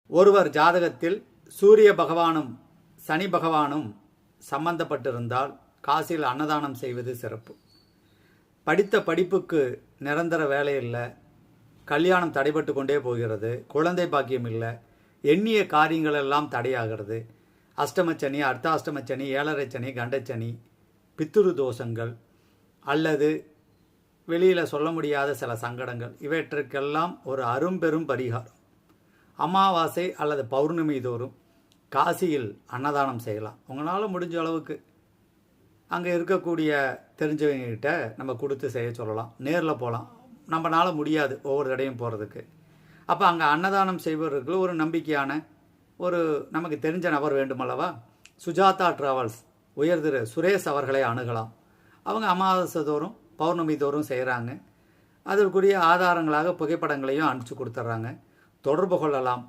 ஒருவர் ஜாதகத்தில் சூரிய பகவானும் சனி பகவானும் சம்பந்தப்பட்டிருந்தால் காசியில் அன்னதானம் செய்வது சிறப்பு. படித்த படிப்புக்கு நிரந்தர வேலை இல்லை, கல்யாணம் தடைபட்டு கொண்டே போகிறது, குழந்தை பாக்கியம் இல்லை, எண்ணிய காரியங்கள் எல்லாம் தடையாகிறது, அஷ்டமச்சனி, அர்த்தாஷ்டமச்சனி, ஏழரைச்சனி, கண்டச்சனி, பித்துரு தோஷங்கள் அல்லது வெளியில் சொல்ல முடியாத சில சங்கடங்கள், இவற்றுக்கெல்லாம் ஒரு அரும்பெரும் பரிகாரம். அமாவாசை அல்லது பௌர்ணமி தோறும் காசியில் அன்னதானம் செய்யலாம். உங்களால் முடிஞ்ச அளவுக்கு அங்கே இருக்கக்கூடிய தெரிஞ்சவங்ககிட்ட நம்ம கொடுத்து செய்ய சொல்லலாம். நேரில் போகலாம், நம்மளால முடியாது ஒவ்வொரு தடையும் போகிறதுக்கு. அப்போ அங்கே அன்னதானம் செய்பவர்களுக்கு ஒரு நம்பிக்கையான ஒரு நமக்கு தெரிஞ்ச நபர் வேண்டுமல்லவா? சுஜாதா டிராவல்ஸ் உயர் திரு சுரேஷ் அவர்களை அணுகலாம். அவங்க அமாவாசை தோறும் பௌர்ணமி தோறும் செய்கிறாங்க. அதற்குரிய ஆதாரங்களாக புகைப்படங்களையும் அனுப்பிச்சு கொடுத்துட்றாங்க. தொடர்பு கொள்ளலாம்.